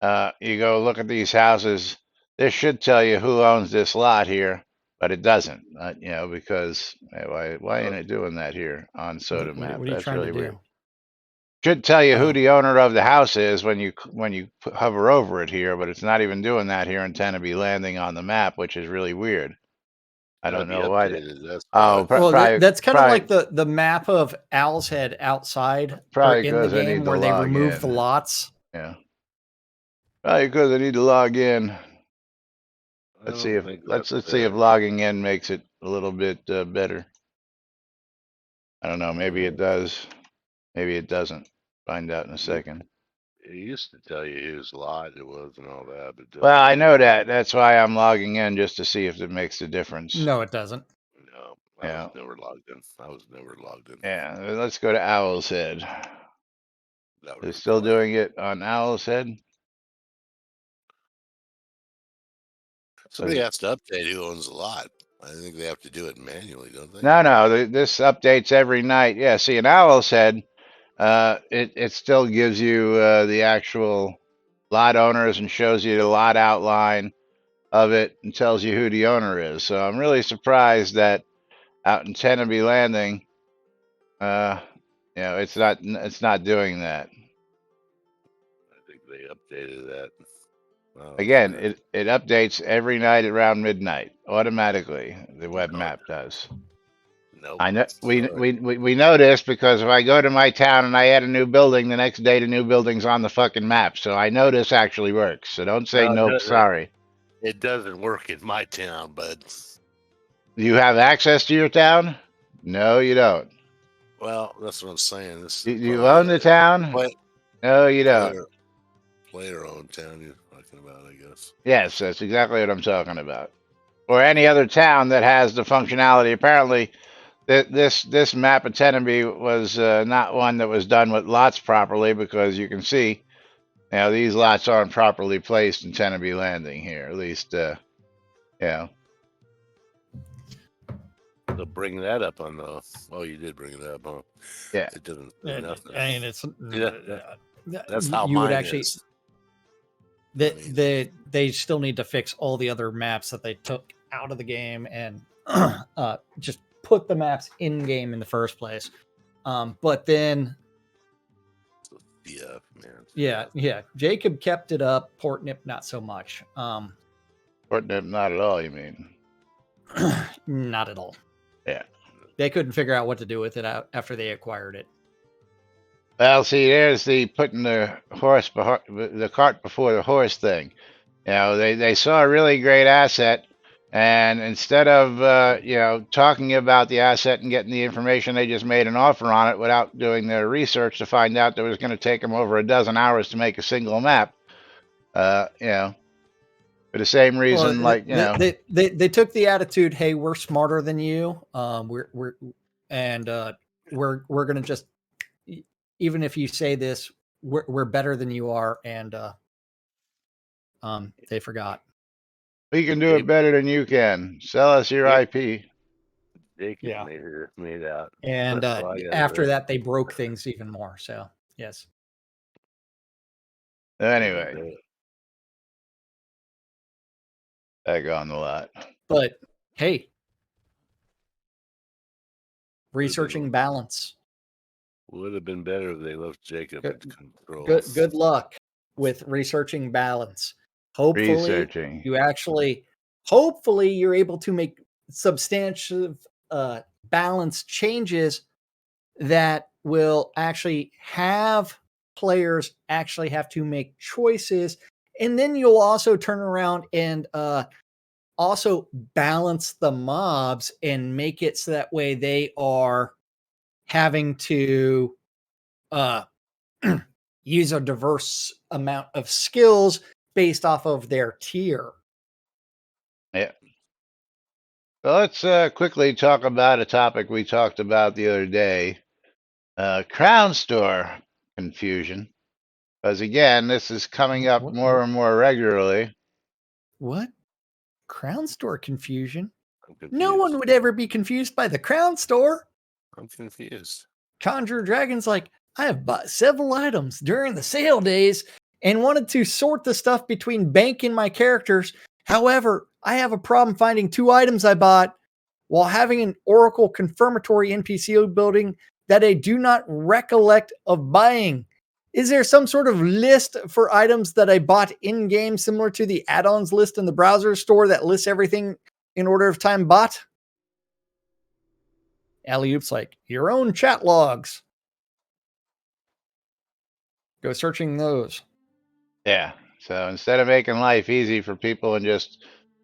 you go look at these houses. This should tell you who owns this lot here, but it doesn't. Because why ain't it doing that here on Soda Map? What are you That's trying really to do? weird. Should tell you who the owner of the house is when you hover over it here, but it's not even doing that here in Tenabe Landing on the map, which is really weird. I don't know why. That's kind of like the map of Owl's Head outside probably in the game where they remove the lots. Yeah. Probably because I need to log in. Let's see if logging in makes it a little bit better. I don't know. Maybe it does. Maybe it doesn't. Find out in a second. It used to tell you whose lot it was and all that. But I know that. That's why I'm logging in, just to see if it makes a difference. No, it doesn't. No. I Yeah. was never logged in. I was never logged in. Yeah, let's go to Owl's Head. That would They're be still fine. doing it on Owl's Head? Somebody has to update who owns the lot. I think they have to do it manually, don't they? No, this updates every night. Yeah, see, in Owl's Head, it still gives you the actual lot owners and shows you the lot outline of it and tells you who the owner is. So I'm really surprised that out in Tenby Landing, it's not doing that. I think they updated that. Wow, that's Again, weird. it updates every night around midnight automatically. The web No, map does. nope. I know Sorry. we know this because if I go to my town and I add a new building, the next day the new building's on the fucking map. So I know this actually works. So don't say No, nope, sorry. it doesn't work in my town, but Do you have access to your town? No, you don't. well, that's what I'm saying. This Do is you probably own the town? play, No, you don't. player owned town you're talking about, I guess. Yes, that's exactly what I'm talking about. Or any other town that has the functionality. Apparently, this map of Tenby was not one that was done with lots properly because you can see, these lots aren't properly placed in Tenby Landing here. At least, So bring that up on the. Oh, you did bring it up, huh? yeah. It doesn't do nothing. I mean, it's That's how you would mine actually is. they still need to fix all the other maps that they took out of the game and just put the maps in game in the first place. But then Yeah, man. yeah, Jacob kept it up. Portnip not so much. Fortnite, not at all. You mean? Not at all. Yeah. They couldn't figure out what to do with it after they acquired it. Well, see, there's the putting the the cart before the horse thing. They saw a really great asset, and instead of talking about the asset and getting the information, they just made an offer on it without doing their research to find out that it was going to take them over a dozen hours to make a single map. For the same reason, Well, they took the attitude, "Hey, we're smarter than you. We're gonna just, even if you say this, we're better than you are." And they forgot. we can do it better than you can. Sell us your IP. Jacob Yeah. made out. And That's all I gotta after say. that, they broke things even more. So yes. Anyway, back on the lot. But hey, researching balance. Would have been better if they left Jacob Good- in control. Good luck with researching balance. Hopefully, Researching. hopefully you're able to make substantive balance changes that will actually have players actually have to make choices, and then you'll also turn around and also balance the mobs and make it so that way they are having to use a diverse amount of skills based off of their tier. Yeah. So let's quickly talk about a topic we talked about the other day. Crown store confusion. Because again, this is coming up more and more regularly. What? Crown store confusion? I'm confused. No one would ever be confused by the Crown store. I'm confused. Conjure Dragon's like, I have bought several items during the sale days and wanted to sort the stuff between bank and my characters. However, I have a problem finding 2 items I bought while having an Oracle confirmatory NPC building that I do not recollect of buying. Is there some sort of list for items that I bought in game, similar to the add-ons list in the browser store that lists everything in order of time bought? Alley-oop's like, your own chat logs. Go searching those. Yeah. So instead of making life easy for people and just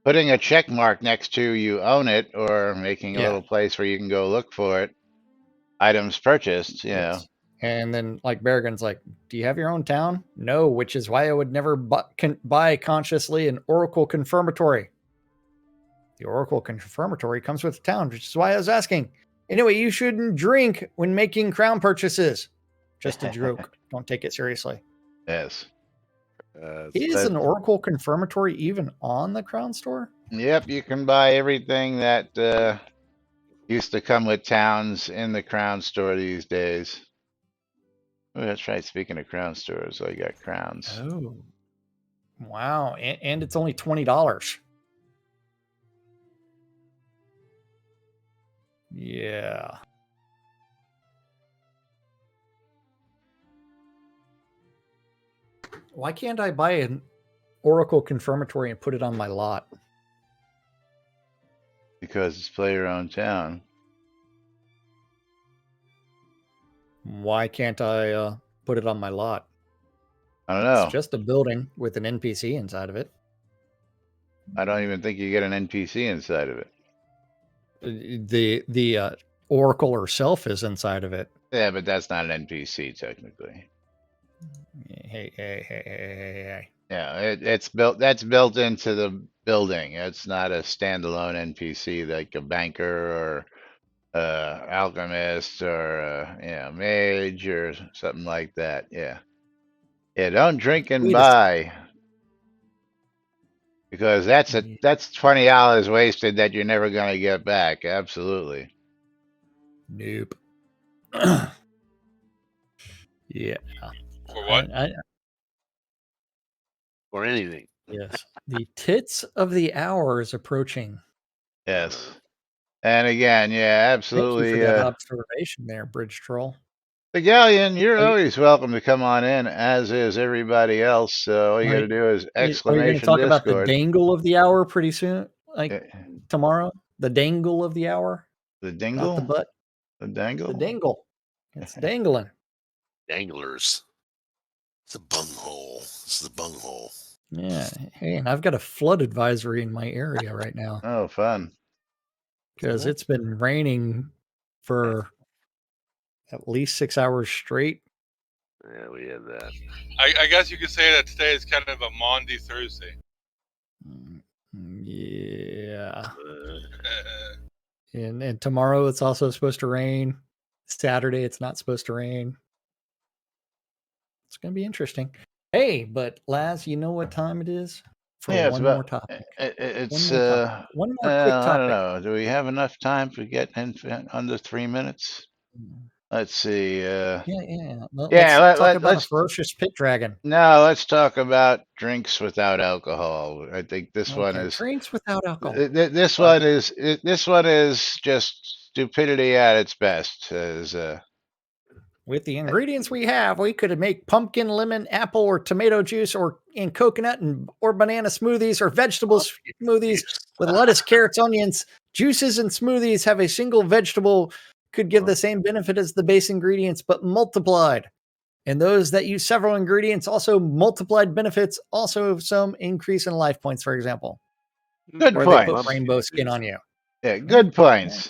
putting a check mark next to you own it, or making a little place where you can go look for it, items purchased, Yes. And then like Berrigan's like, do you have your own town? No, which is why I would never buy consciously an Oracle confirmatory. The Oracle Confirmatory comes with a town, which is why I was asking. Anyway, you shouldn't drink when making crown purchases. Just a joke. Don't take it seriously. Yes. Is an Oracle Confirmatory even on the Crown Store? Yep, you can buy everything that used to come with towns in the Crown Store these days. Oh, that's right. Speaking of Crown stores, I got crowns. Oh. Wow. And it's only $20. Yeah. Why can't I buy an Oracle Confirmatory and put it on my lot? Because it's play your own town. Why can't I put it on my lot? I don't know. It's just a building with an NPC inside of it. I don't even think you get an NPC inside of it. The Oracle herself is inside of it. Yeah, but that's not an NPC technically. Hey. Yeah, it's built. That's built into the building. It's not a standalone NPC like a banker or alchemist or mage or something like that. Yeah. Don't drink and Wait a buy because that's $20 wasted that you're never gonna get back. Absolutely. Nope. Yeah. For what? Or anything. Yes. The tits of the hour is approaching. Yes. And again, yeah, Thank you absolutely. for that observation there, Bridge Troll. The Galleon, you're Are you- always welcome to come on in, as is everybody else. So all you got to do is Are you going to exclamation talk about the Discord. dangle of the hour pretty soon? Like Eh, tomorrow? The dangle of the hour? The Not dingle? the butt. The dangle? The dangle. It's dangling. Danglers. It's a bunghole. It's the bunghole. Yeah. Hey, and I've got a flood advisory in my area right now Oh, fun. because it's been raining for at least 6 hours straight. Yeah, we had that. I guess you could say that today is kind of a Maundy Thursday. Yeah. Uh, And tomorrow it's also supposed to rain. Saturday it's not supposed to rain. It's going to be interesting. Hey, but Laz, you know what time it is? For Yeah, it's one about. more topic. It's One more topic. One more quick I topic. don't know. Do we have enough time to get in under 3 minutes? Let's see. Yeah. Let's Yeah, talk about a let's. ferocious pit dragon. No, let's talk about drinks without alcohol. I think this one Okay, is. drinks without alcohol. This one is. This one is just stupidity at its best. With the ingredients we have, we could make pumpkin, lemon, apple, or tomato juice, and coconut, or banana smoothies, or vegetable smoothies with lettuce, carrots, onions. Juices and smoothies have a single vegetable could give the same benefit as the base ingredients, but multiplied. And those that use several ingredients also multiplied benefits, also some increase in life points, for example. Good Or point. they put rainbow skin on you. Yeah, good points.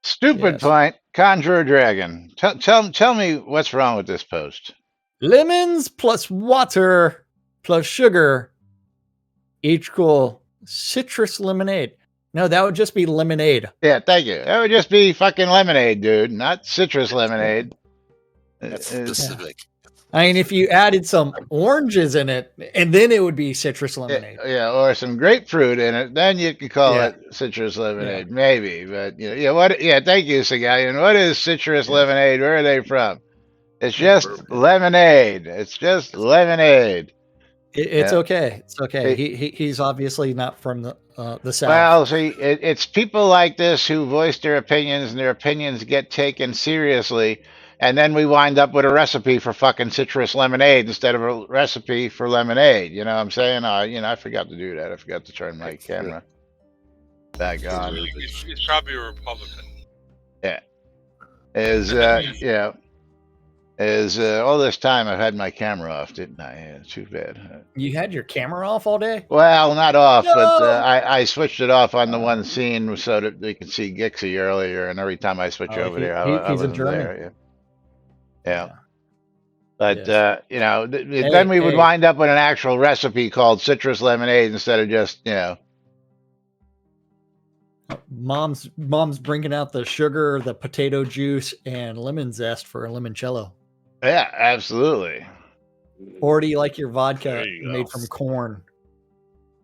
Stupid Yes. point. Conjure a dragon. Tell me what's wrong with this post. Lemons plus water plus sugar equal citrus lemonade. No, that would just be lemonade. Yeah, thank you. That would just be fucking lemonade, dude, not citrus lemonade. That's specific. I mean, if you added some oranges in it, and then it would be citrus lemonade. Yeah, or some grapefruit in it, then you could call Yeah. it citrus lemonade, maybe. But what? Yeah, thank you, Sagalian. What is citrus lemonade? Where are they from? It's just lemonade. It's just lemonade. It's Yeah. okay. It's okay. He's obviously not from the South. Well, see, it's people like this who voice their opinions, and their opinions get taken seriously, and then we wind up with a recipe for fucking citrus lemonade instead of a recipe for lemonade. You know what I'm saying? I forgot to do that. I forgot to turn my camera back on. He's probably a Republican. Yeah. All this time I've had my camera off, didn't I? Yeah, too bad. You had your camera off all day? Well, not off, No! but I switched it off on the one scene so that we could see Gixie earlier, and every time I switch over there, I he's a wasn't German. there. Yeah. But Yes. then we would hey. wind up with an actual recipe called citrus lemonade instead of just Mom's bringing out the sugar, the potato juice, and lemon zest for a limoncello. Yeah, absolutely. Or do you like your vodka There you made go. from corn?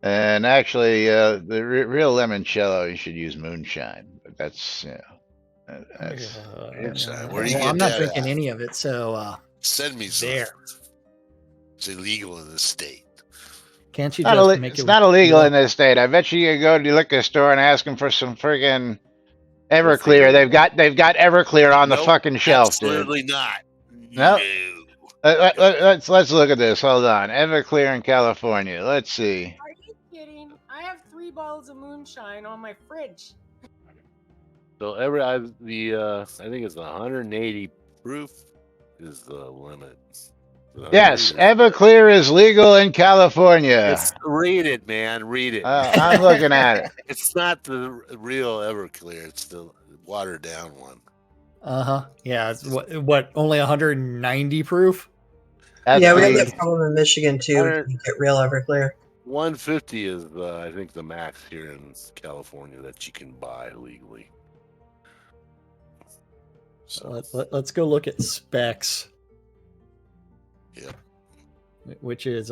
And actually, the real limoncello, you should use moonshine. But that's that's Moonshine. Where do you well, get I'm not that drinking at? any of it, so Send me some. there. It's illegal in the state. Can't you not just make it's it? not illegal real? in this state. I bet you can go to the liquor store and ask them for some friggin' That's Everclear. illegal. They've got Everclear on the Nope, fucking shelf, dude. absolutely not. No. No. Let's look at this. Hold on. Everclear in California. Let's see. Are you kidding? I have 3 bottles of moonshine on my fridge. So I think it's 180 proof is the limit. Yes, Everclear is legal in California. Read it, man. Read it. I'm looking at it. It's not the real Everclear. It's the watered down one. Yeah, it's what only 190 proof? That's Yeah, we got the- that problem in Michigan too. You get real Everclear. 150 is I think the max here in California that you can buy legally. So Let's go look at specs. Yep. Which is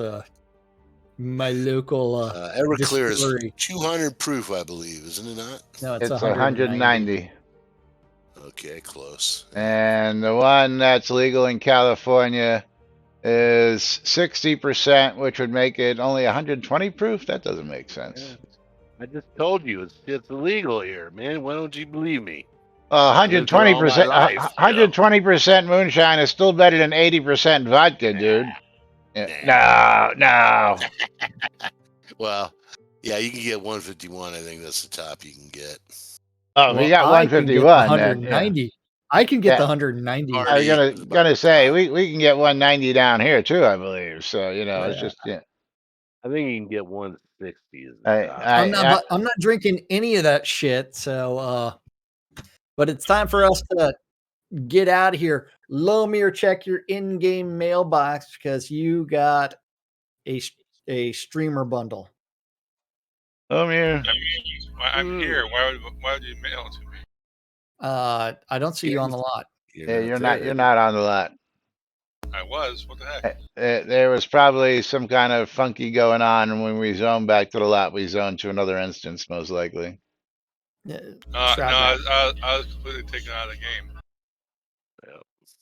my local Everclear distillery. is 200 proof, I believe, isn't it not? No, it's It's 190. 190. Okay, close. And the one that's legal in California is 60%, which would make it only 120 proof. That doesn't make sense. I just told you it's illegal here, man. Why don't you believe me? 120%. life, you know. 120% moonshine is still better than 80% vodka, dude. Yeah. No. Well, yeah, you can get 151. I think that's the top you can get. Oh, Well, we got I can get the 151. Then, 190. I can get Yeah. the 190. I was gonna say we can get 190 down here too, I believe. So it's just I think you can get 160. Is the I- top. I'm not drinking any of that shit. So, but it's time for us to get out of here. Lomir, check your in-game mailbox because you got a streamer bundle. Lomir. I'm here. Why would you mail it to me? I don't see you on the lot. Yeah, you're not on the lot. I was. What the heck? There was probably some kind of funky going on, and when we zoned back to the lot, we zoned to another instance, most likely. No, I was completely taken out of the game.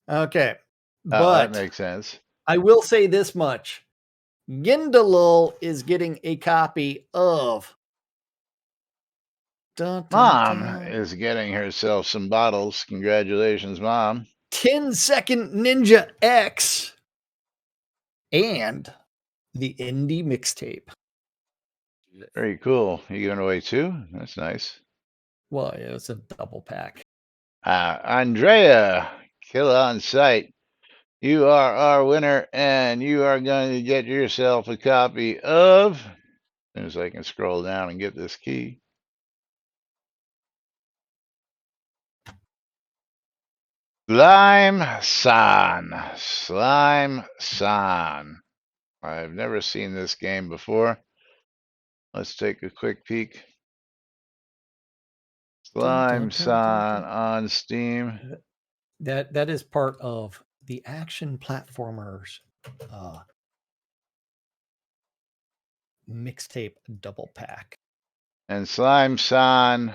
Okay, That but makes sense. I will say this much: Gindalul is getting a copy of. Mom is getting herself some bottles. Congratulations, Mom. 10-Second Ninja X and the Indie Mixtape. Very cool. You giving away 2? That's nice. Well, yeah, it's a double pack. Andrea, kill on sight. You are our winner, and you are going to get yourself a copy of. As soon as I can scroll down and get this key. Slime San. I've never seen this game before. Let's take a quick peek. Slime San on Steam. That is part of the Action Platformers mixtape double pack. And Slime San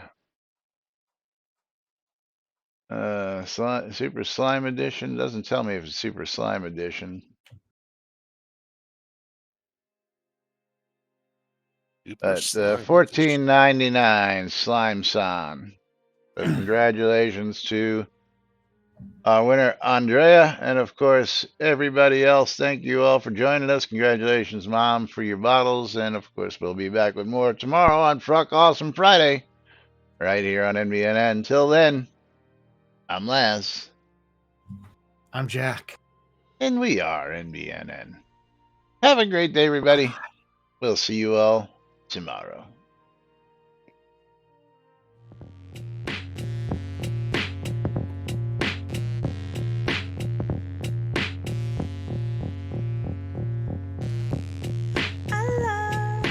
Super Slime Edition doesn't tell me if it's Super Slime Edition. But $14.99 Slime San. So congratulations to our winner Andrea, and of course everybody else. Thank you all for joining us. Congratulations, Mom, for your bottles, and of course we'll be back with more tomorrow on Fruck Awesome Friday, right here on NBNN. Until then, I'm Laz. I'm Jack. And we are NBNN. Have a great day, everybody. We'll see you all tomorrow. I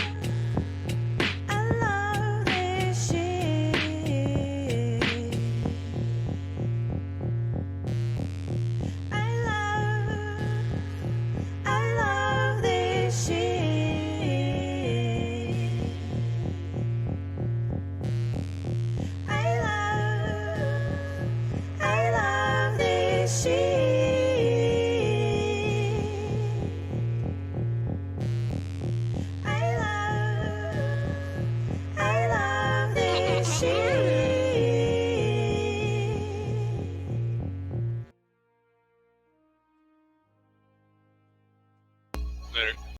love this shit. Later.